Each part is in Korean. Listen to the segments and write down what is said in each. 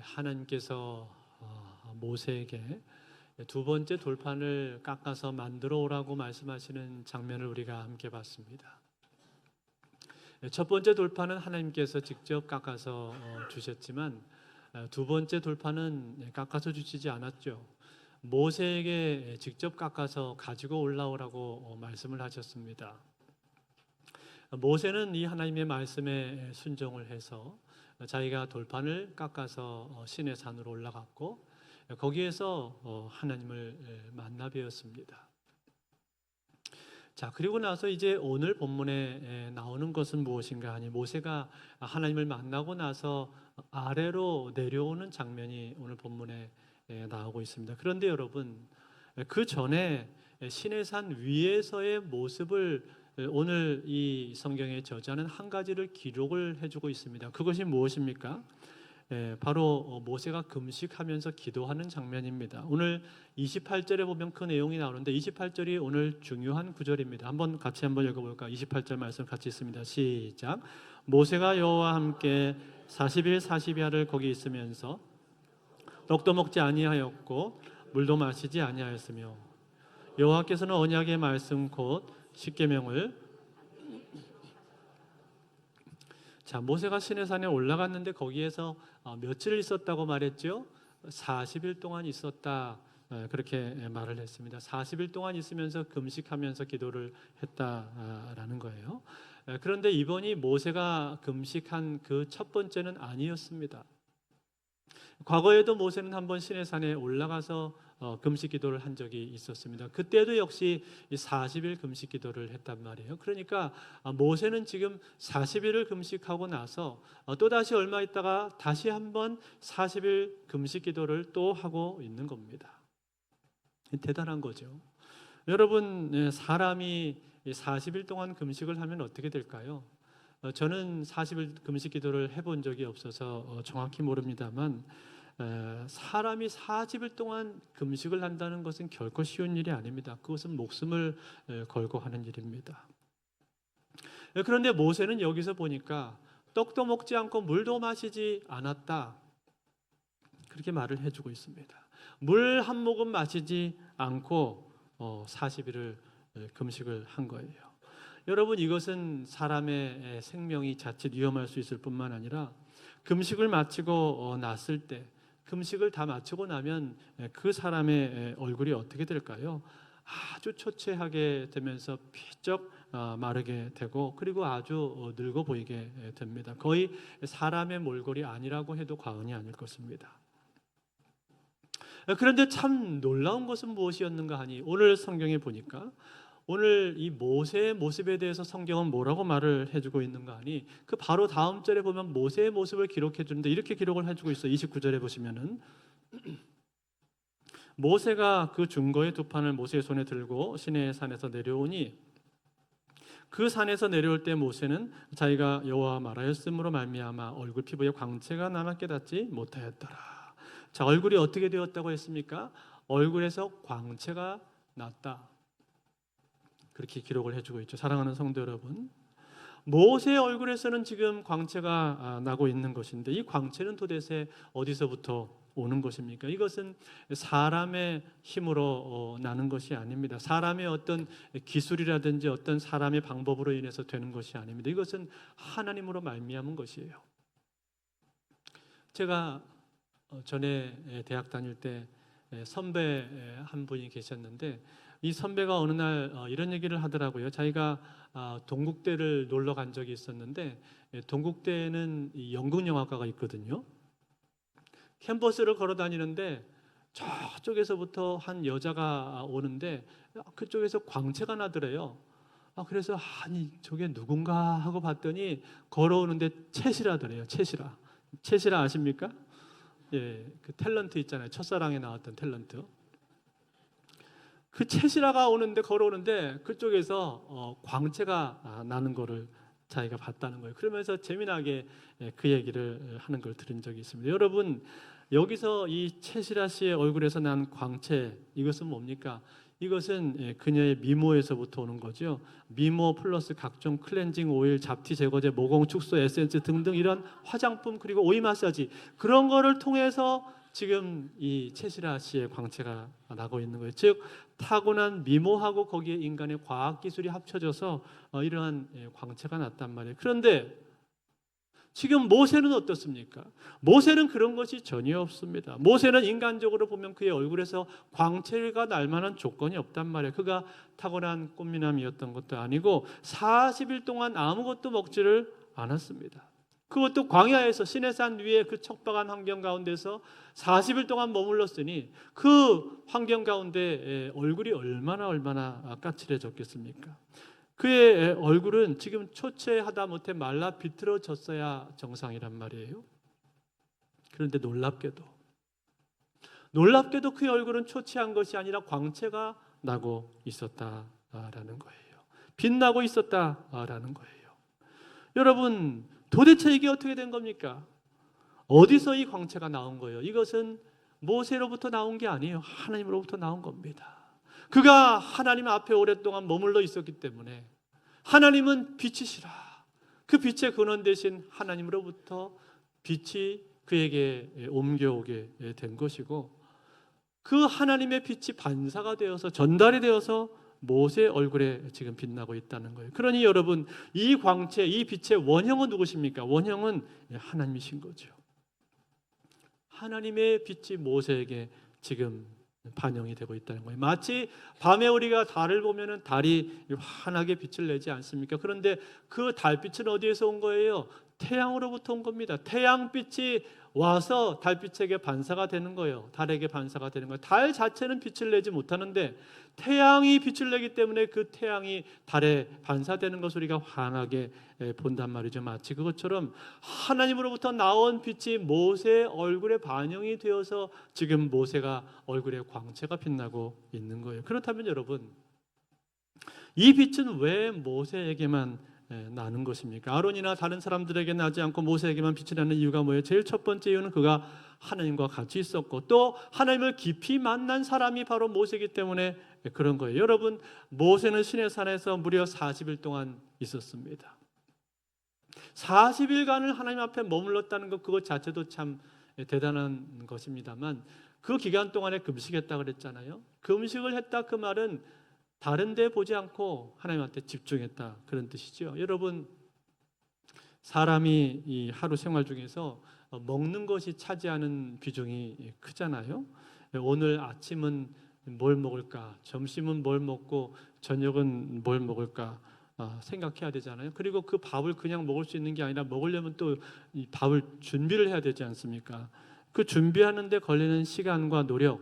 하나님께서 모세에게 두 번째 돌판을 깎아서 만들어 오라고 말씀하시는 장면을 우리가 함께 봤습니다. 첫 번째 돌판은 하나님께서 직접 깎아서 주셨지만 두 번째 돌판은 깎아서 주시지 않았죠. 모세에게 직접 깎아서 가지고 올라오라고 말씀을 하셨습니다. 모세는 이 하나님의 말씀에 순종을 해서 자기가 돌판을 깎아서 신의 산으로 올라갔고 거기에서 하나님을 만나 뵈었습니다. 자, 그리고 나서 이제 오늘 본문에 나오는 것은 무엇인가 하니 모세가 하나님을 만나고 나서 아래로 내려오는 장면이 오늘 본문에 나오고 있습니다. 그런데 여러분, 그 전에 신의 산 위에서의 모습을 오늘 이 성경의 저자는 한 가지를 기록을 해주고 있습니다. 그것이 무엇입니까? 바로 모세가 금식하면서 기도하는 장면입니다. 오늘 28절에 보면 그 내용이 나오는데 28절이 오늘 중요한 구절입니다. 같이 한번 읽어볼까요? 28절 말씀 같이 있습니다. 시작. 모세가 여호와와 함께 40일 40야를 거기 있으면서 떡도 먹지 아니하였고 물도 마시지 아니하였으며 여호와께서는 언약의 말씀 곧 십계명을 모세가 시내산에 올라갔는데 거기에서 며칠 있었다고 말했죠? 40일 동안 있었다, 그렇게 말을 했습니다. 40일 동안 있으면서 금식하면서 기도를 했다라는 거예요. 그런데 이번이 모세가 금식한 그 첫 번째는 아니었습니다. 과거에도 모세는 한번 시내산에 올라가서 금식 기도를 한 적이 있었습니다. 그때도 역시 40일 금식 기도를 했단 말이에요. 그러니까 모세는 지금 40일을 금식하고 나서 또다시 얼마 있다가 다시 한번 40일 금식 기도를 또 하고 있는 겁니다. 대단한 거죠. 여러분, 사람이 40일 동안 금식을 하면 어떻게 될까요? 저는 40일 금식 기도를 해본 적이 없어서 정확히 모릅니다만 사람이 40일 동안 금식을 한다는 것은 결코 쉬운 일이 아닙니다. 그것은 목숨을 걸고 하는 일입니다. 그런데 모세는 여기서 보니까 떡도 먹지 않고 물도 마시지 않았다, 그렇게 말을 해주고 있습니다. 물 한 모금 마시지 않고 40일을 금식을 한 거예요. 여러분, 이것은 사람의 생명이 자칫 위험할 수 있을 뿐만 아니라 금식을 마치고 났을 때, 금식을 다 마치고 나면 그 사람의 얼굴이 어떻게 될까요? 아주 초췌하게 되면서 피쩍 마르게 되고 그리고 아주 늙어 보이게 됩니다. 거의 사람의 몰골이 아니라고 해도 과언이 아닐 것입니다. 그런데 참 놀라운 것은 무엇이었는가 하니 오늘 성경에 보니까 오늘 이 모세의 모습에 대해서 성경은 뭐라고 말을 해주고 있는가 하니 그 바로 다음 절에 보면 모세의 모습을 기록해 주는데 이렇게 기록을 해주고 있어요. 29절에 보시면은 모세가 그 증거의 두 판을 모세의 손에 들고 시내의 산에서 내려오니 그 산에서 내려올 때 모세는 자기가 여호와와 말하였으므로 말미암아 얼굴 피부에 광채가 나나 깨닫지 못하였더라. 자, 얼굴이 어떻게 되었다고 했습니까? 얼굴에서 광채가 났다, 그렇게 기록을 해주고 있죠. 사랑하는 성도 여러분, 모세의 얼굴에서는 지금 광채가 나고 있는 것인데 이 광채는 도대체 어디서부터 오는 것입니까? 이것은 사람의 힘으로 나는 것이 아닙니다. 사람의 어떤 기술이라든지 어떤 사람의 방법으로 인해서 되는 것이 아닙니다. 이것은 하나님으로 말미암은 것이에요. 제가 전에 대학 다닐 때 선배 한 분이 계셨는데 이 선배가 어느 날 이런 얘기를 하더라고요. 자기가 동국대를 놀러 간 적이 있었는데 동국대에는 연극영화과가 있거든요. 캠퍼스를 걸어 다니는데 저쪽에서부터 한 여자가 오는데 그쪽에서 광채가 나더래요. 그래서 아니 저게 누군가 하고 봤더니 걸어오는데 채시라더래요. 채시라 아십니까? 예, 그 탤런트 있잖아요. 첫사랑에 나왔던 탤런트. 그 채시라가 걸어오는데 그쪽에서 광채가 나는 거를 자기가 봤다는 거예요. 그러면서 재미나게 그 얘기를 하는 걸 들은 적이 있습니다. 여러분, 여기서 이 채시라 씨의 얼굴에서 난 광채, 이것은 뭡니까? 이것은 그녀의 미모에서부터 오는 거죠. 미모 플러스 각종 클렌징 오일, 잡티 제거제, 모공 축소 에센스 등등 이런 화장품 그리고 오이 마사지 그런 거를 통해서 지금 이 채시라 씨의 광채가 나고 있는 거예요. 즉 타고난 미모하고 거기에 인간의 과학 기술이 합쳐져서 이러한 광채가 났단 말이에요. 그런데 지금 모세는 어떻습니까? 모세는 그런 것이 전혀 없습니다. 모세는 인간적으로 보면 그의 얼굴에서 광채가 날 만한 조건이 없단 말이에요. 그가 타고난 꽃미남이었던 것도 아니고 40일 동안 아무것도 먹지를 않았습니다. 그것도 광야에서 시내산 위에 그 척박한 환경 가운데서 40일 동안 머물렀으니 그 환경 가운데 얼굴이 얼마나 까칠해졌겠습니까? 그의 얼굴은 지금 초췌하다 못해 말라 비틀어졌어야 정상이란 말이에요. 그런데 놀랍게도 그의 얼굴은 초췌한 것이 아니라 광채가 나고 있었다라는 거예요. 빛나고 있었다라는 거예요. 여러분 도대체 이게 어떻게 된 겁니까? 어디서 이 광채가 나온 거예요? 이것은 모세로부터 나온 게 아니에요. 하나님으로부터 나온 겁니다. 그가 하나님 앞에 오랫동안 머물러 있었기 때문에 하나님은 빛이시라. 그 빛의 근원 되신 하나님으로부터 빛이 그에게 옮겨오게 된 것이고 그 하나님의 빛이 반사가 되어서 전달이 되어서 모세의 얼굴에 지금 빛나고 있다는 거예요. 그러니 여러분 이 광채, 이 빛의 원형은 누구십니까? 원형은 하나님이신 거죠. 하나님의 빛이 모세에게 지금 반영이 되고 있다는 거예요. 마치 밤에 우리가 달을 보면은 달이 환하게 빛을 내지 않습니까? 그런데 그 달빛은 어디에서 온 거예요? 태양으로부터 온 겁니다. 태양빛이 와서 달빛에게 반사가 되는 거예요. 달에게 반사가 되는 거예요. 달 자체는 빛을 내지 못하는데 태양이 빛을 내기 때문에 그 태양이 달에 반사되는 것을 우리가 환하게 본단 말이죠. 마치 그것처럼 하나님으로부터 나온 빛이 모세의 얼굴에 반영이 되어서 지금 모세가 얼굴에 광채가 빛나고 있는 거예요. 그렇다면 여러분 이 빛은 왜 모세에게만 나는 것입니까? 아론이나 다른 사람들에게 나지 않고 모세에게만 빛이 나는 이유가 뭐예요? 제일 첫 번째 이유는 그가 하나님과 같이 있었고 또 하나님을 깊이 만난 사람이 바로 모세이기 때문에 그런 거예요. 여러분 모세는 시내산에서 무려 40일 동안 있었습니다. 40일간을 하나님 앞에 머물렀다는 것 그것 자체도 참 대단한 것입니다만 그 기간 동안에 금식했다 그랬잖아요. 금식을 했다 그 말은 다른 데 보지 않고 하나님한테 집중했다 그런 뜻이죠. 여러분 사람이 이 하루 생활 중에서 먹는 것이 차지하는 비중이 크잖아요. 오늘 아침은 뭘 먹을까? 점심은 뭘 먹고 저녁은 뭘 먹을까? 생각해야 되잖아요. 그리고 그 밥을 그냥 먹을 수 있는 게 아니라 먹으려면 또 이 밥을 준비를 해야 되지 않습니까? 그 준비하는 데 걸리는 시간과 노력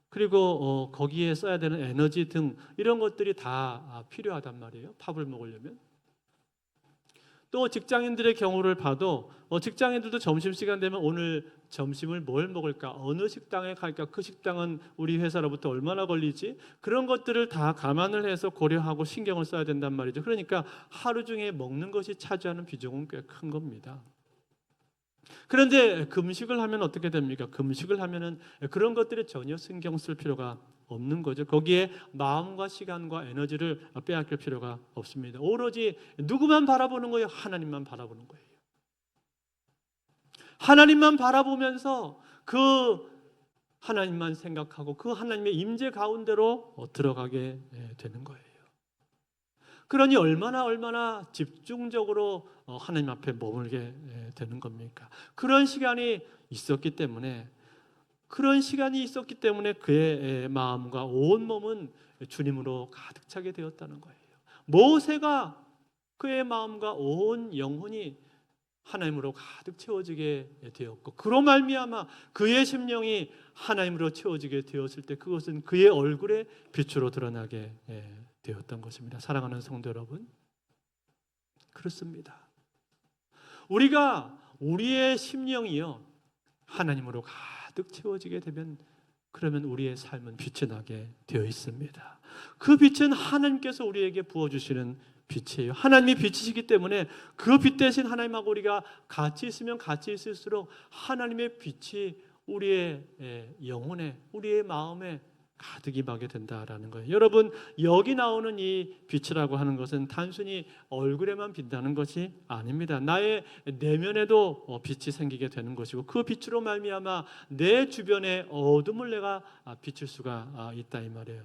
그리고 거기에 써야 되는 에너지 등 이런 것들이 다 필요하단 말이에요. 밥을 먹으려면. 또 직장인들의 경우를 봐도 직장인들도 점심시간 되면 오늘 점심을 뭘 먹을까? 어느 식당에 갈까? 그 식당은 우리 회사로부터 얼마나 걸리지? 그런 것들을 다 감안을 해서 고려하고 신경을 써야 된단 말이죠. 그러니까 하루 중에 먹는 것이 차지하는 비중은 꽤 큰 겁니다. 그런데 금식을 하면 어떻게 됩니까? 금식을 하면은 그런 것들에 전혀 신경 쓸 필요가 없는 거죠. 거기에 마음과 시간과 에너지를 빼앗길 필요가 없습니다. 오로지 누구만 바라보는 거예요? 하나님만 바라보는 거예요. 하나님만 바라보면서 그 하나님만 생각하고 그 하나님의 임재 가운데로 들어가게 되는 거예요. 그러니 얼마나 집중적으로 하나님 앞에 머물게 되는 겁니까? 그런 시간이 있었기 때문에 그의 마음과 온 몸은 주님으로 가득 차게 되었다는 거예요. 모세가 그의 마음과 온 영혼이 하나님으로 가득 채워지게 되었고 그로 말미암아 그의 심령이 하나님으로 채워지게 되었을 때 그것은 그의 얼굴에 빛으로 드러나게 되었던 것입니다. 사랑하는 성도 여러분, 그렇습니다. 우리가 우리의 심령이요 하나님으로 가득 채워지게 되면 그러면 우리의 삶은 빛이 나게 되어 있습니다. 그 빛은 하나님께서 우리에게 부어주시는 빛이에요. 하나님이 빛이시기 때문에 그 빛 대신 하나님하고 우리가 같이 있으면 같이 있을수록 하나님의 빛이 우리의 영혼에, 우리의 마음에 가득 임하게 된다라는 거예요. 여러분, 여기 나오는 이 빛이라고 하는 것은 단순히 얼굴에만 빛나는 것이 아닙니다. 나의 내면에도 빛이 생기게 되는 것이고, 그 빛으로 말미암아 내 주변의 어둠을 내가 비출 수가 있다 이 말이에요.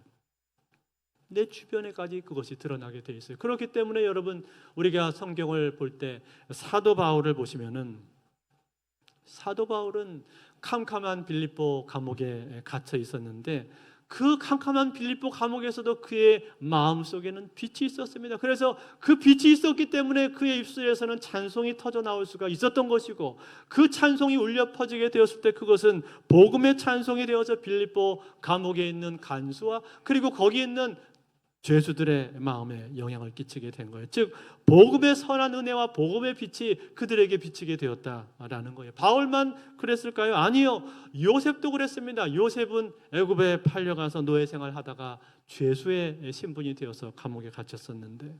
내 주변에까지 그것이 드러나게 돼 있어요. 그렇기 때문에 여러분, 우리가 성경을 볼 때 사도 바울을 보시면은, 사도 바울은 캄캄한 빌립보 감옥에 갇혀 있었는데, 그 캄캄한 빌립보 감옥에서도 그의 마음속에는 빛이 있었습니다. 그래서 그 빛이 있었기 때문에 그의 입술에서는 찬송이 터져 나올 수가 있었던 것이고, 그 찬송이 울려 퍼지게 되었을 때 그것은 복음의 찬송이 되어서 빌립보 감옥에 있는 간수와 그리고 거기 있는 죄수들의 마음에 영향을 끼치게 된 거예요. 즉 복음의 선한 은혜와 복음의 빛이 그들에게 비치게 되었다라는 거예요. 바울만 그랬을까요? 아니요. 요셉도 그랬습니다. 요셉은 애굽에 팔려가서 노예 생활하다가 죄수의 신분이 되어서 감옥에 갇혔었는데,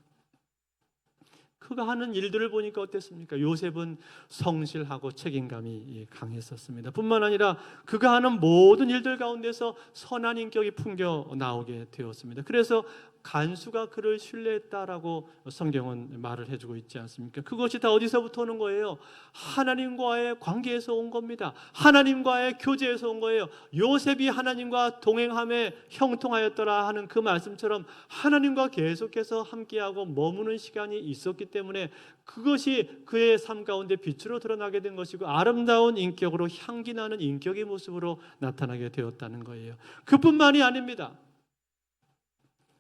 그가 하는 일들을 보니까 어땠습니까? 요셉은 성실하고 책임감이 강했었습니다. 뿐만 아니라 그가 하는 모든 일들 가운데서 선한 인격이 풍겨 나오게 되었습니다. 그래서 간수가 그를 신뢰했다라고 성경은 말을 해주고 있지 않습니까? 그것이 다 어디서부터 오는 거예요? 하나님과의 관계에서 온 겁니다. 하나님과의 교제에서 온 거예요. 요셉이 하나님과 동행함에 형통하였더라 하는 그 말씀처럼 하나님과 계속해서 함께하고 머무는 시간이 있었기 때문에 그것이 그의 삶 가운데 빛으로 드러나게 된 것이고, 아름다운 인격으로 향기 나는 인격의 모습으로 나타나게 되었다는 거예요. 그뿐만이 아닙니다.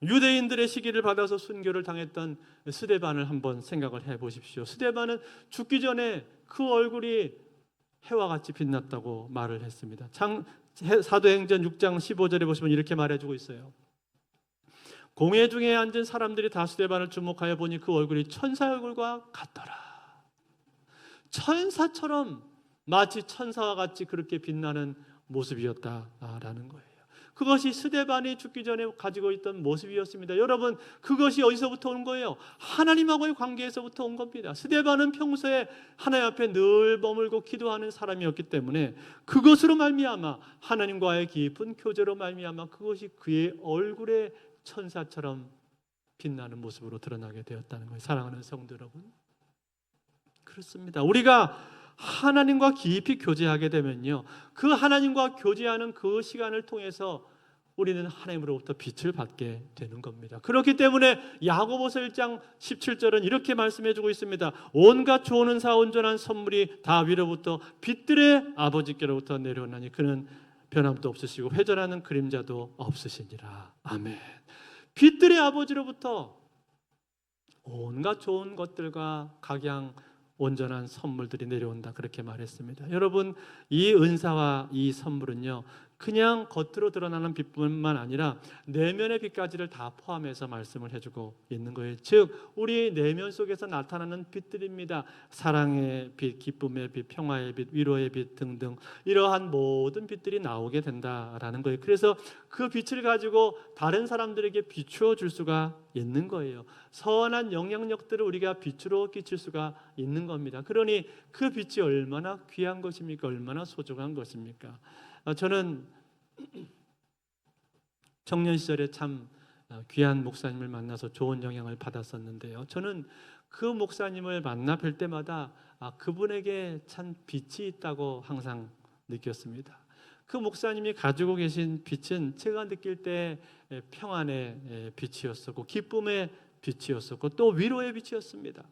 유대인들의 시기를 받아서 순교를 당했던 스데반을 한번 생각을 해보십시오. 스데반은 죽기 전에 그 얼굴이 해와 같이 빛났다고 말을 했습니다. 사도행전 6장 15절에 보시면 이렇게 말해주고 있어요. 공회 중에 앉은 사람들이 다 스데반을 주목하여 보니 그 얼굴이 천사 얼굴과 같더라. 천사처럼, 마치 천사와 같이 그렇게 빛나는 모습이었다라는 거예요. 그것이 스데반이 죽기 전에 가지고 있던 모습이었습니다. 여러분, 그것이 어디서부터 온 거예요? 하나님하고의 관계에서부터 온 겁니다. 스데반은 평소에 하나님 앞에 늘 머물고 기도하는 사람이었기 때문에 그것으로 말미암아, 하나님과의 깊은 교제로 말미암아 그것이 그의 얼굴에 천사처럼 빛나는 모습으로 드러나게 되었다는 거예요. 사랑하는 성도 여러분, 그렇습니다. 우리가 하나님과 깊이 교제하게 되면요, 그 하나님과 교제하는 그 시간을 통해서 우리는 하나님으로부터 빛을 받게 되는 겁니다. 그렇기 때문에 야고보서 1장 17절은 이렇게 말씀해 주고 있습니다. 온갖 좋은 은사 온전한 선물이 다 위로부터 빛들의 아버지께로부터 내려오나니 그는 변함도 없으시고 회전하는 그림자도 없으시니라. 아멘. 빛들의 아버지로부터 온갖 좋은 것들과 각양 온전한 선물들이 내려온다, 그렇게 말했습니다. 여러분, 이 은사와 이 선물은요, 그냥 겉으로 드러나는 빛뿐만 아니라 내면의 빛까지를 다 포함해서 말씀을 해주고 있는 거예요. 즉 우리 내면 속에서 나타나는 빛들입니다. 사랑의 빛, 기쁨의 빛, 평화의 빛, 위로의 빛 등등 이러한 모든 빛들이 나오게 된다라는 거예요. 그래서 그 빛을 가지고 다른 사람들에게 비추어 줄 수가 있는 거예요. 선한 영향력들을 우리가 빛으로 끼칠 수가 있는 겁니다. 그러니 그 빛이 얼마나 귀한 것입니까? 얼마나 소중한 것입니까? 저는 청년 시절에 참 귀한 목사님을 만나서 좋은 영향을 받았었는데요. 저는 그 목사님을 만나 뵐 때마다 그분에게 참 빛이 있다고 항상 느꼈습니다. 그 목사님이 가지고 계신 빛은 제가 느낄 때 평안의 빛이었었고 기쁨의 빛이었었고 또 위로의 빛이었습니다.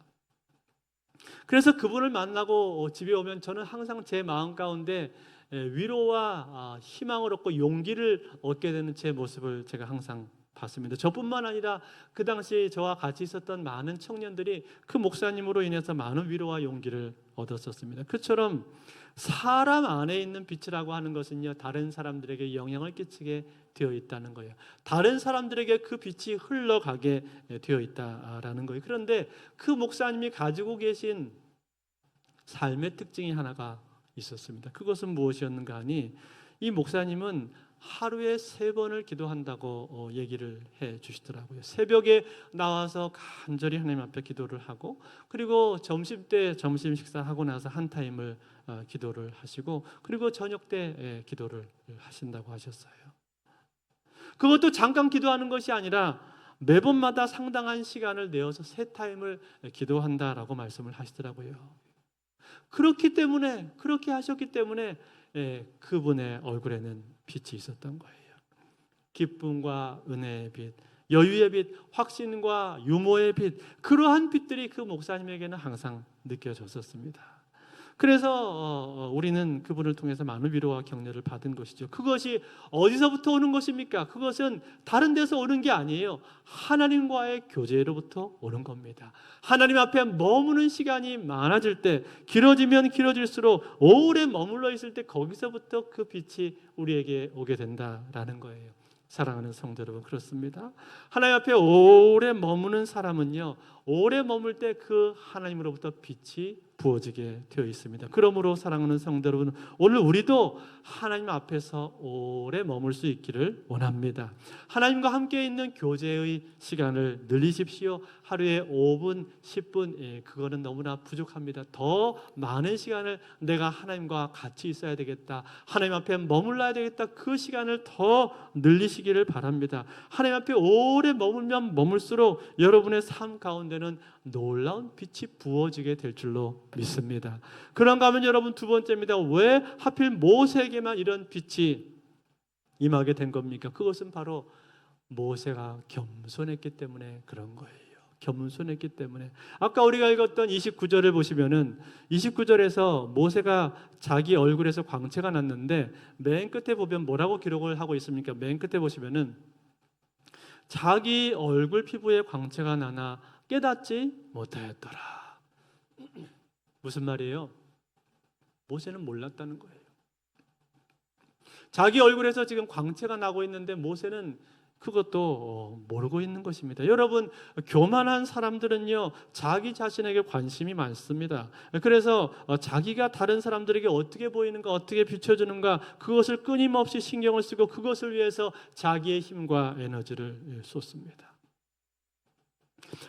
그래서 그분을 만나고 집에 오면 저는 항상 제 마음 가운데 위로와 희망을 얻고 용기를 얻게 되는 제 모습을 제가 항상 봤습니다. 저뿐만 아니라 그 당시 저와 같이 있었던 많은 청년들이 그 목사님으로 인해서 많은 위로와 용기를 얻었었습니다. 그처럼 사람 안에 있는 빛이라고 하는 것은요, 다른 사람들에게 영향을 끼치게 되어 있다는 거예요. 다른 사람들에게 그 빛이 흘러가게 되어 있다라는 거예요. 그런데 그 목사님이 가지고 계신 삶의 특징이 하나가 있었습니다. 그것은 무엇이었는가 하니, 이 목사님은 하루에 3번을 기도한다고 얘기를 해 주시더라고요. 새벽에 나와서 간절히 하나님 앞에 기도를 하고, 그리고 점심때 점심 식사하고 나서 한 타임을 기도를 하시고, 그리고 저녁 때 기도를 하신다고 하셨어요. 그것도 잠깐 기도하는 것이 아니라 매번마다 상당한 시간을 내어서 새 타임을 기도한다라고 말씀을 하시더라고요. 그렇게 하셨기 때문에 그분의 얼굴에는 빛이 있었던 거예요. 기쁨과 은혜의 빛, 여유의 빛, 확신과 유모의 빛, 그러한 빛들이 그 목사님에게는 항상 느껴졌었습니다. 그래서 우리는 그분을 통해서 많은 위로와 격려를 받은 것이죠. 그것이 어디서부터 오는 것입니까? 그것은 다른 데서 오는 게 아니에요. 하나님과의 교제로부터 오는 겁니다. 하나님 앞에 머무는 시간이 많아질 때, 길어지면 길어질수록 오래 머물러 있을 때 거기서부터 그 빛이 우리에게 오게 된다라는 거예요. 사랑하는 성도 여러분, 그렇습니다. 하나님 앞에 오래 머무는 사람은요, 오래 머물 때 그 하나님으로부터 빛이 부어지게 되어 있습니다. 그러므로 사랑하는 성도 여러분, 오늘 우리도 하나님 앞에서 오래 머물 수 있기를 원합니다. 하나님과 함께 있는 교제의 시간을 늘리십시오. 하루에 5분, 10분, 그거는 너무나 부족합니다. 더 많은 시간을 내가 하나님과 같이 있어야 되겠다, 하나님 앞에 머물러야 되겠다, 그 시간을 더 늘리시기를 바랍니다. 하나님 앞에 오래 머물면 머물수록 여러분의 삶 가운데는 놀라운 빛이 부어지게 될 줄로 믿습니다. 그런가 하면 여러분, 두 번째입니다. 왜 하필 모세에게만 이런 빛이 임하게 된 겁니까? 그것은 바로 모세가 겸손했기 때문에 그런 거예요. 겸손했기 때문에. 아까 우리가 읽었던 29절을 보시면은 29절에서 모세가 자기 얼굴에서 광채가 났는데 맨 끝에 보면 뭐라고 기록을 하고 있습니까? 맨 끝에 보시면은 자기 얼굴 피부에 광채가 나나 깨닫지 못하였더라. 무슨 말이에요? 모세는 몰랐다는 거예요. 자기 얼굴에서 지금 광채가 나고 있는데 모세는 그것도 모르고 있는 것입니다. 여러분, 교만한 사람들은요, 자기 자신에게 관심이 많습니다. 그래서 자기가 다른 사람들에게 어떻게 보이는가, 어떻게 비춰주는가, 그것을 끊임없이 신경을 쓰고 그것을 위해서 자기의 힘과 에너지를 쏟습니다.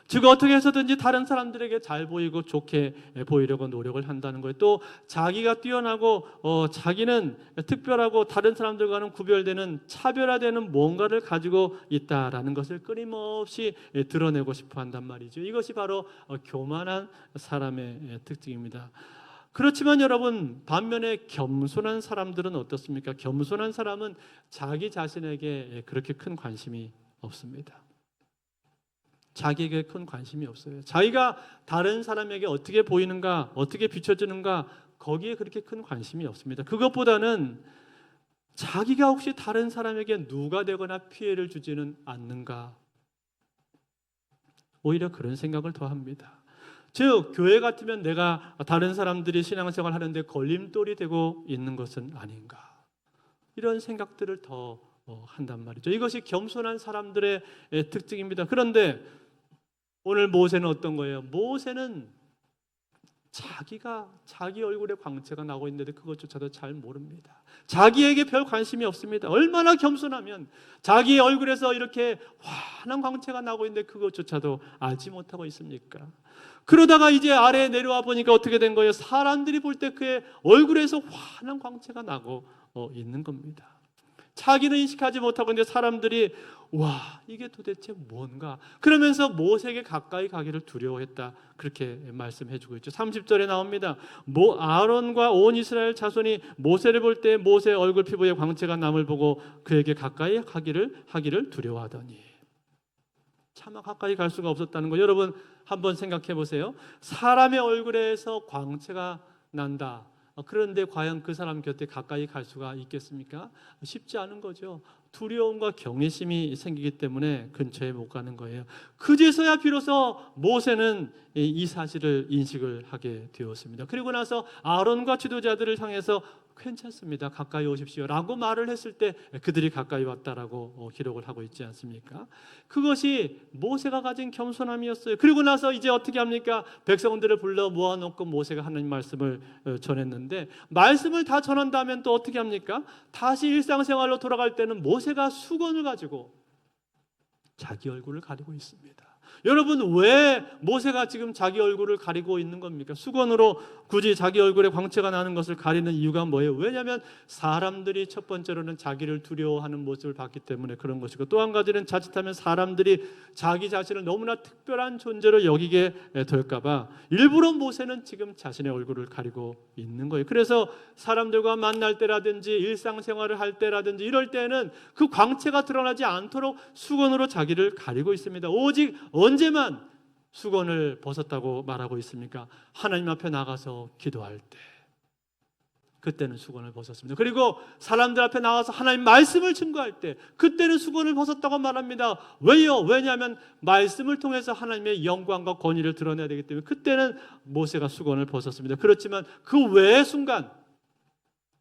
즉 어떻게 해서든지 다른 사람들에게 잘 보이고 좋게 보이려고 노력을 한다는 거예요. 또 자기가 뛰어나고 자기는 특별하고 다른 사람들과는 구별되는 차별화되는 뭔가를 가지고 있다라는 것을 끊임없이 드러내고 싶어 한단 말이죠. 이것이 바로 교만한 사람의 특징입니다. 그렇지만 여러분, 반면에 겸손한 사람들은 어떻습니까? 겸손한 사람은 자기 자신에게 그렇게 큰 관심이 없습니다. 자기에게 큰 관심이 없어요. 자기가 다른 사람에게 어떻게 보이는가, 어떻게 비춰지는가, 거기에 그렇게 큰 관심이 없습니다. 그것보다는 자기가 혹시 다른 사람에게 누가 되거나 피해를 주지는 않는가, 오히려 그런 생각을 더 합니다. 즉 교회 같으면 내가 다른 사람들이 신앙생활 하는데 걸림돌이 되고 있는 것은 아닌가, 이런 생각들을 더 한단 말이죠. 이것이 겸손한 사람들의 특징입니다. 그런데 오늘 모세는 어떤 거예요? 모세는 자기 얼굴에 광채가 나고 있는데 그것조차도 잘 모릅니다. 자기에게 별 관심이 없습니다. 얼마나 겸손하면 자기 얼굴에서 이렇게 환한 광채가 나고 있는데 그것조차도 알지 못하고 있습니까? 그러다가 이제 아래에 내려와 보니까 어떻게 된 거예요? 사람들이 볼 때 그의 얼굴에서 환한 광채가 나고 있는 겁니다. 자기는 인식하지 못하고 있는데 사람들이 와, 이게 도대체 뭔가, 그러면서 모세에게 가까이 가기를 두려워했다, 그렇게 말씀해주고 있죠. 30절에 나옵니다. 아론과 온 이스라엘 자손이 모세를 볼 때 모세의 얼굴 피부에 광채가 남을 보고 그에게 가까이 하기를 두려워하더니. 차마 가까이 갈 수가 없었다는 거. 여러분 한번 생각해 보세요. 사람의 얼굴에서 광채가 난다. 그런데 과연 그 사람 곁에 가까이 갈 수가 있겠습니까? 쉽지 않은 거죠. 두려움과 경외심이 생기기 때문에 근처에 못 가는 거예요. 그제서야 비로소 모세는 이 사실을 인식을 하게 되었습니다. 그리고 나서 아론과 지도자들을 향해서 괜찮습니다, 가까이 오십시오 라고 말을 했을 때 그들이 가까이 왔다라고 기록을 하고 있지 않습니까? 그것이 모세가 가진 겸손함이었어요. 그리고 나서 이제 어떻게 합니까? 백성들을 불러 모아놓고 모세가 하나님 말씀을 전했는데, 말씀을 다 전한 다음엔 또 어떻게 합니까? 다시 일상생활로 돌아갈 때는 모세가 수건을 가지고 자기 얼굴을 가리고 있습니다. 여러분, 왜 모세가 지금 자기 얼굴을 가리고 있는 겁니까? 수건으로 굳이 자기 얼굴에 광채가 나는 것을 가리는 이유가 뭐예요? 왜냐하면 사람들이 첫 번째로는 자기를 두려워하는 모습을 봤기 때문에 그런 것이고, 또 한 가지는 자칫하면 사람들이 자기 자신을 너무나 특별한 존재로 여기게 될까 봐 일부러 모세는 지금 자신의 얼굴을 가리고 있는 거예요. 그래서 사람들과 만날 때라든지 일상생활을 할 때라든지 이럴 때는 그 광채가 드러나지 않도록 수건으로 자기를 가리고 있습니다. 오직 언제만 수건을 벗었다고 말하고 있습니까? 하나님 앞에 나가서 기도할 때, 그때는 수건을 벗었습니다. 그리고 사람들 앞에 나와서 하나님 말씀을 증거할 때, 그때는 수건을 벗었다고 말합니다. 왜요? 왜냐하면 말씀을 통해서 하나님의 영광과 권위를 드러내야 되기 때문에 그때는 모세가 수건을 벗었습니다. 그렇지만 그 외의 순간,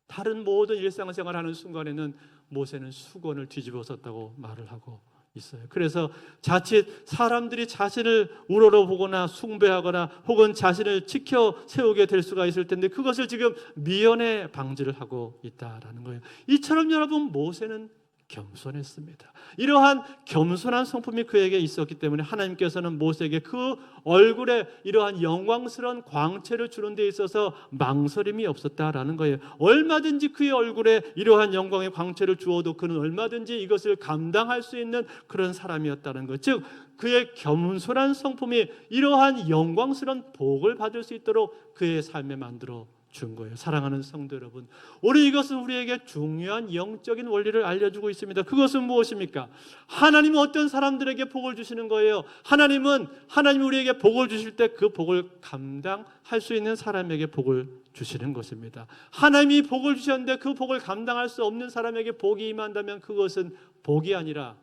다른 모든 일상생활을 하는 순간에는 모세는 수건을 뒤집어 썼다고 말을 하고 있어요. 그래서 자칫 사람들이 자신을 우러러보거나 숭배하거나 혹은 자신을 지켜 세우게 될 수가 있을 텐데 그것을 지금 미연에 방지를 하고 있다라는 거예요. 이처럼 여러분, 모세는 겸손했습니다. 이러한 겸손한 성품이 그에게 있었기 때문에 하나님께서는 모세에게 그 얼굴에 이러한 영광스러운 광채를 주는 데 있어서 망설임이 없었다라는 거예요. 얼마든지 그의 얼굴에 이러한 영광의 광채를 주어도 그는 얼마든지 이것을 감당할 수 있는 그런 사람이었다는 것. 즉 그의 겸손한 성품이 이러한 영광스러운 복을 받을 수 있도록 그의 삶에 만들어 준 거예요. 사랑하는 성도 여러분, 오늘 이것은 우리에게 중요한 영적인 원리를 알려주고 있습니다. 그것은 무엇입니까? 하나님은 어떤 사람들에게 복을 주시는 거예요? 하나님이 우리에게 복을 주실 때 그 복을 감당할 수 있는 사람에게 복을 주시는 것입니다. 하나님이 복을 주셨는데 그 복을 감당할 수 없는 사람에게 복이 임한다면 그것은 복이 아니라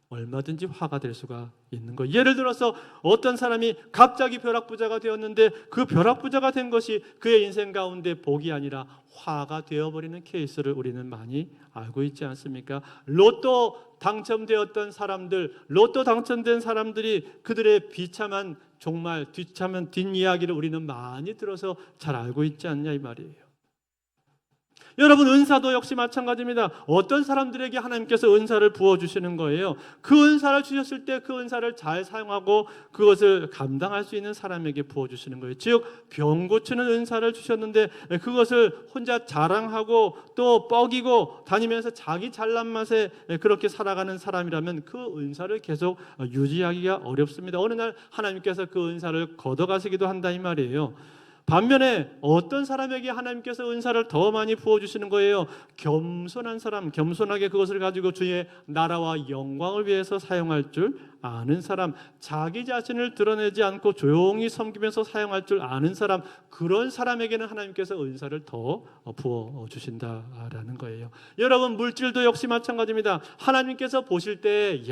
얼마든지 화가 될 수가 있는 거예요. 예를 들어서 어떤 사람이 갑자기 벼락부자가 되었는데 그 벼락부자가 된 것이 그의 인생 가운데 복이 아니라 화가 되어버리는 케이스를 우리는 많이 알고 있지 않습니까? 로또 당첨된 사람들이 그들의 비참한, 정말 뒤참한 뒷이야기를 우리는 많이 들어서 잘 알고 있지 않냐 이 말이에요. 여러분, 은사도 역시 마찬가지입니다. 어떤 사람들에게 하나님께서 은사를 부어주시는 거예요. 그 은사를 주셨을 때 그 은사를 잘 사용하고 그것을 감당할 수 있는 사람에게 부어주시는 거예요. 즉 병 고치는 은사를 주셨는데 그것을 혼자 자랑하고 또 뻐기고 다니면서 자기 잘난 맛에 그렇게 살아가는 사람이라면 그 은사를 계속 유지하기가 어렵습니다. 어느 날 하나님께서 그 은사를 걷어가시기도 한다 이 말이에요. 반면에 어떤 사람에게 하나님께서 은사를 더 많이 부어주시는 거예요. 겸손한 사람, 겸손하게 그것을 가지고 주의 나라와 영광을 위해서 사용할 줄 아는 사람, 자기 자신을 드러내지 않고 조용히 섬기면서 사용할 줄 아는 사람, 그런 사람에게는 하나님께서 은사를 더 부어주신다라는 거예요. 여러분, 물질도 역시 마찬가지입니다. 하나님께서 보실 때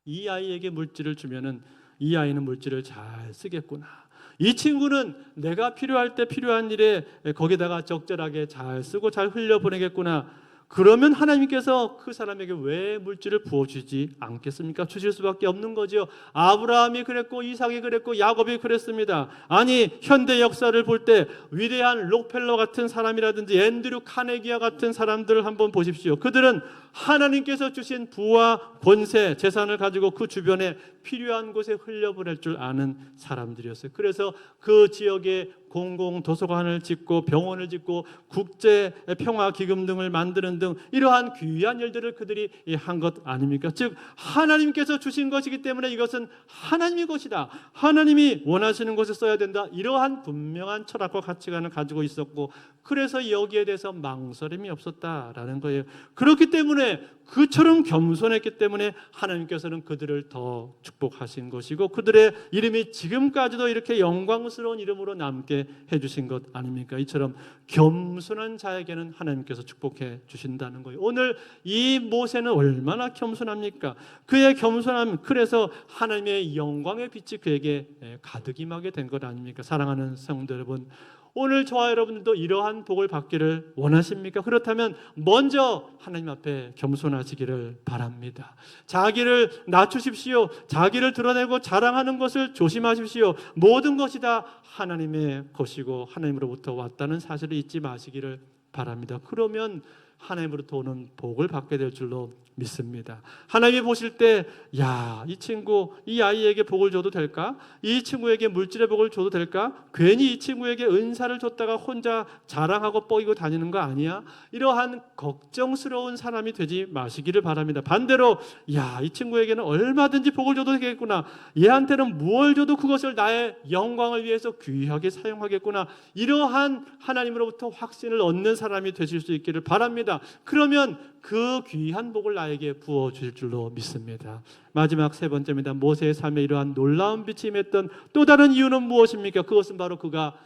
이 아이에게 물질을 주면은 이 아이는 물질을 잘 쓰겠구나, 이 친구는 내가 필요할 때 필요한 일에 거기다가 적절하게 잘 쓰고 잘 흘려보내겠구나. 그러면 하나님께서 그 사람에게 왜 물질을 부어주지 않겠습니까? 주실 수밖에 없는 거죠. 아브라함이 그랬고 이삭이 그랬고 야곱이 그랬습니다. 아니, 현대 역사를 볼 때 위대한 록펠러 같은 사람이라든지 앤드류 카네기와 같은 사람들을 한번 보십시오. 그들은 하나님께서 주신 부와 권세, 재산을 가지고 그 주변에 필요한 곳에 흘려보낼 줄 아는 사람들이었어요. 그래서 그 지역에 공공도서관을 짓고 병원을 짓고 국제평화기금 등을 만드는 등 이러한 귀한 일들을 그들이 한 것 아닙니까? 즉 하나님께서 주신 것이기 때문에 이것은 하나님의 것이다, 하나님이 원하시는 곳에 써야 된다, 이러한 분명한 철학과 가치관을 가지고 있었고, 그래서 여기에 대해서 망설임이 없었다라는 거예요. 그렇기 때문에 그처럼 겸손했기 때문에 하나님께서는 그들을 더 축복하신 것이고 그들의 이름이 지금까지도 이렇게 영광스러운 이름으로 남게 해주신 것 아닙니까? 이처럼 겸손한 자에게는 하나님께서 축복해 주신다는 거예요. 오늘 이 모세는 얼마나 겸손합니까? 그의 겸손함, 그래서 하나님의 영광의 빛이 그에게 가득 임하게 된 것 아닙니까? 사랑하는 성도 여러분, 오늘 저와 여러분들도 이러한 복을 받기를 원하십니까? 그렇다면 먼저 하나님 앞에 겸손하시기를 바랍니다. 자기를 낮추십시오. 자기를 드러내고 자랑하는 것을 조심하십시오. 모든 것이 다 하나님의 것이고 하나님으로부터 왔다는 사실을 잊지 마시기를 바랍니다. 그러면 하나님으로부터 오는 복을 받게 될 줄로 믿습니다. 하나님이 보실 때, 야, 이 친구, 이 아이에게 복을 줘도 될까? 이 친구에게 물질의 복을 줘도 될까? 괜히 이 친구에게 은사를 줬다가 혼자 자랑하고 뻐기고 다니는 거 아니야? 이러한 걱정스러운 사람이 되지 마시기를 바랍니다. 반대로, 야, 이 친구에게는 얼마든지 복을 줘도 되겠구나. 얘한테는 무엇을 줘도 그것을 나의 영광을 위해서 귀하게 사용하겠구나. 이러한 하나님으로부터 확신을 얻는 사람이 되실 수 있기를 바랍니다. 그러면 그 귀한 복을 나에게 부어주실 줄로 믿습니다. 마지막 세 번째입니다. 모세의 삶에 이러한 놀라운 빛이 임했던 또 다른 이유는 무엇입니까? 그것은 바로 그가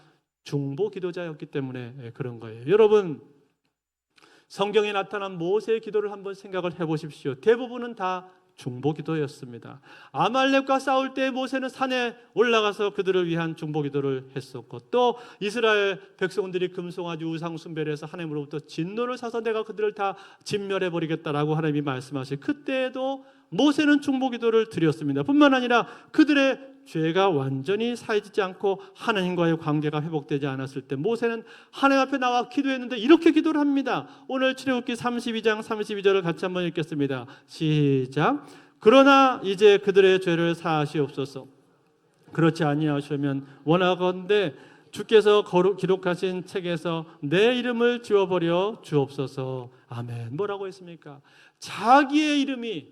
중보 기도자였기 때문에 그런 거예요. 여러분, 성경에 나타난 모세의 기도를 한번 생각을 해보십시오. 대부분은 다 중보 기도였습니다. 아말렉과 싸울 때 모세는 산에 올라가서 그들을 위한 중보 기도를 했었고, 또 이스라엘 백성들이 금송아지 우상 숭배를 해서 하나님으로부터 진노를 사서 내가 그들을 다 진멸해 버리겠다라고 하나님이 말씀하시, 그때에도 모세는 중보 기도를 드렸습니다. 뿐만 아니라 그들의 죄가 완전히 사해지지 않고 하나님과의 관계가 회복되지 않았을 때 모세는 하나님 앞에 나와 기도했는데 이렇게 기도를 합니다. 오늘 출애굽기 32장 32절을 같이 한번 읽겠습니다. 시작. 그러나 이제 그들의 죄를 사하시옵소서. 그렇지 아니하시면 원하건대 주께서 기록하신 책에서 내 이름을 지워버려 주옵소서. 아멘. 뭐라고 했습니까? 자기의 이름이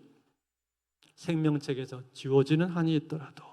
생명책에서 지워지는 한이 있더라도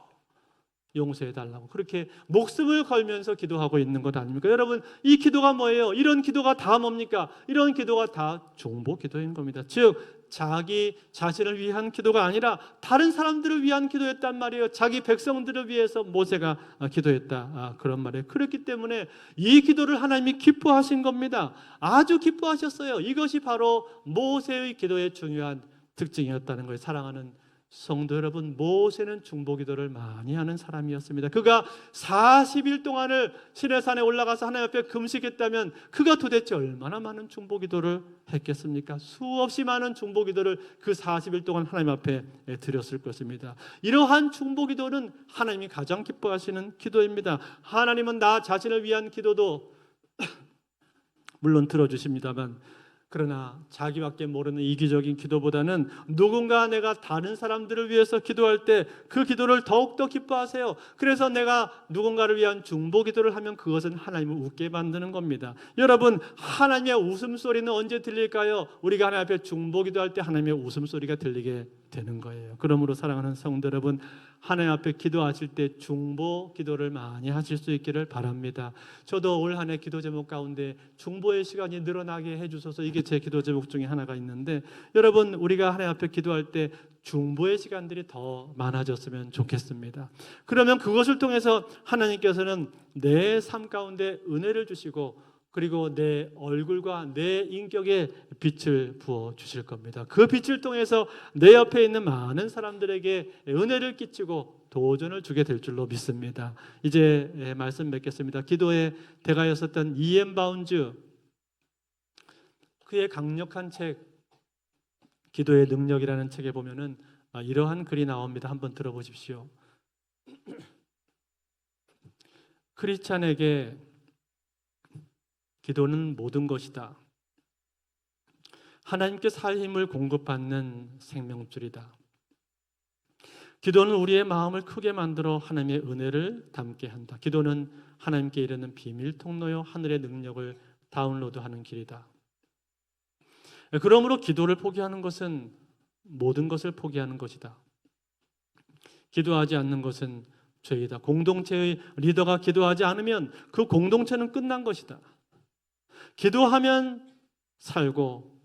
용서해달라고 그렇게 목숨을 걸면서 기도하고 있는 것 아닙니까? 여러분, 이 기도가 뭐예요? 이런 기도가 다 뭡니까? 이런 기도가 다 중보 기도인 겁니다. 즉 자기 자신을 위한 기도가 아니라 다른 사람들을 위한 기도였단 말이에요. 자기 백성들을 위해서 모세가 기도했다, 그런 말이에요. 그렇기 때문에 이 기도를 하나님이 기뻐하신 겁니다. 아주 기뻐하셨어요. 이것이 바로 모세의 기도의 중요한 특징이었다는 거예요. 사랑하는 성도 여러분, 모세는 중보 기도를 많이 하는 사람이었습니다. 그가 40일 동안을 시내산에 올라가서 하나님 앞에 금식했다면 그가 도대체 얼마나 많은 중보 기도를 했겠습니까? 수없이 많은 중보 기도를 그 40일 동안 하나님 앞에 드렸을 것입니다. 이러한 중보 기도는 하나님이 가장 기뻐하시는 기도입니다. 하나님은 나 자신을 위한 기도도 물론 들어주십니다만, 그러나 자기밖에 모르는 이기적인 기도보다는 누군가 내가 다른 사람들을 위해서 기도할 때 그 기도를 더욱더 기뻐하세요. 그래서 내가 누군가를 위한 중보 기도를 하면 그것은 하나님을 웃게 만드는 겁니다. 여러분, 하나님의 웃음소리는 언제 들릴까요? 우리가 하나님 앞에 중보 기도할 때 하나님의 웃음소리가 들리게 되는 거예요. 그러므로 사랑하는 성도 여러분, 하나님 앞에 기도하실 때 중보 기도를 많이 하실 수 있기를 바랍니다. 저도 올 한 해 기도 제목 가운데 중보의 시간이 늘어나게 해주셔서 이게 제 기도 제목 중에 하나가 있는데, 여러분, 우리가 하나님 앞에 기도할 때 중보의 시간들이 더 많아졌으면 좋겠습니다. 그러면 그것을 통해서 하나님께서는 내 삶 가운데 은혜를 주시고 그리고 내 얼굴과 내 인격에 빛을 부어 주실 겁니다. 그 빛을 통해서 내 옆에 있는 많은 사람들에게 은혜를 끼치고 도전을 주게 될 줄로 믿습니다. 이제 말씀 맺겠습니다. 기도의 대가였었던 E.M. 바운즈, 그의 강력한 책 기도의 능력이라는 책에 보면은 이러한 글이 나옵니다. 한번 들어보십시오. 크리스찬에게 기도는 모든 것이다. 하나님께 살 힘을 공급받는 생명줄이다. 기도는 우리의 마음을 크게 만들어 하나님의 은혜를 담게 한다. 기도는 하나님께 이르는 비밀 통로요, 하늘의 능력을 다운로드하는 길이다. 그러므로 기도를 포기하는 것은 모든 것을 포기하는 것이다. 기도하지 않는 것은 죄이다. 공동체의 리더가 기도하지 않으면 그 공동체는 끝난 것이다. 기도하면 살고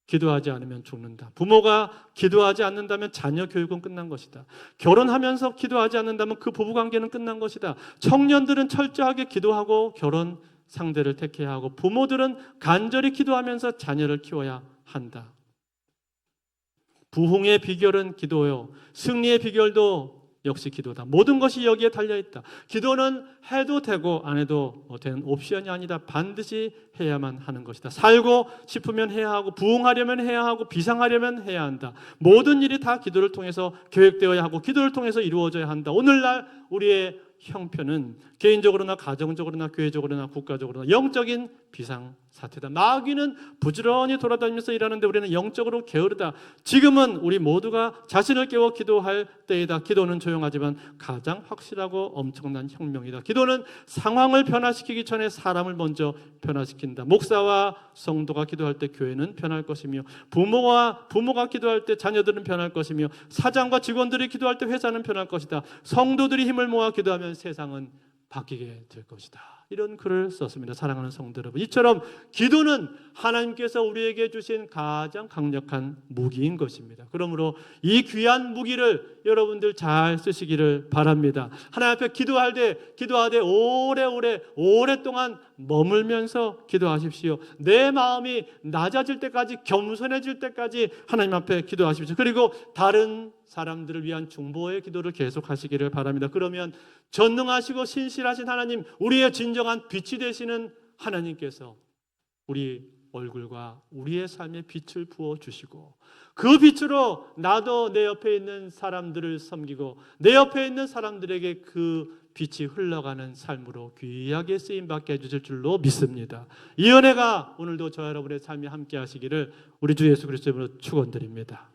기도하지 않으면 죽는다. 부모가 기도하지 않는다면 자녀 교육은 끝난 것이다. 결혼하면서 기도하지 않는다면 그 부부관계는 끝난 것이다. 청년들은 철저하게 기도하고 결혼 상대를 택해야 하고, 부모들은 간절히 기도하면서 자녀를 키워야 한다. 부흥의 비결은 기도요, 승리의 비결도 역시 기도다. 모든 것이 여기에 달려있다. 기도는 해도 되고 안 해도 되는 옵션이 아니다. 반드시 해야만 하는 것이다. 살고 싶으면 해야 하고, 부흥하려면 해야 하고, 비상하려면 해야 한다. 모든 일이 다 기도를 통해서 계획되어야 하고 기도를 통해서 이루어져야 한다. 오늘날 우리의 형편은 개인적으로나 가정적으로나 교회적으로나 국가적으로나 영적인 비상사태다. 마귀는 부지런히 돌아다니면서 일하는데 우리는 영적으로 게으르다. 지금은 우리 모두가 자신을 깨워 기도할 때이다. 기도는 조용하지만 가장 확실하고 엄청난 혁명이다. 기도는 상황을 변화시키기 전에 사람을 먼저 변화시킨다. 목사와 성도가 기도할 때 교회는 변할 것이며, 부모가 기도할 때 자녀들은 변할 것이며, 사장과 직원들이 기도할 때 회사는 변할 것이다. 성도들이 힘을 모아 기도하면 세상은 바뀌게 될 것이다. 이런 글을 썼습니다. 사랑하는 성도 여러분, 이처럼 기도는 하나님께서 우리에게 주신 가장 강력한 무기인 것입니다. 그러므로 이 귀한 무기를 여러분들 잘 쓰시기를 바랍니다. 하나님 앞에 기도하되 오랫동안 머물면서 기도하십시오. 내 마음이 낮아질 때까지, 겸손해질 때까지 하나님 앞에 기도하십시오. 그리고 다른 사람들을 위한 중보의 기도를 계속하시기를 바랍니다. 그러면 전능하시고 신실하신 하나님, 우리의 진정한 빛이 되시는 하나님께서 우리 얼굴과 우리의 삶에 빛을 부어주시고, 그 빛으로 나도 내 옆에 있는 사람들을 섬기고 내 옆에 있는 사람들에게 그 빛이 흘러가는 삶으로 귀하게 쓰임받게 해주실 줄로 믿습니다. 이 은혜가 오늘도 저와 여러분의 삶에 함께 하시기를 우리 주 예수 그리스도로 축원드립니다.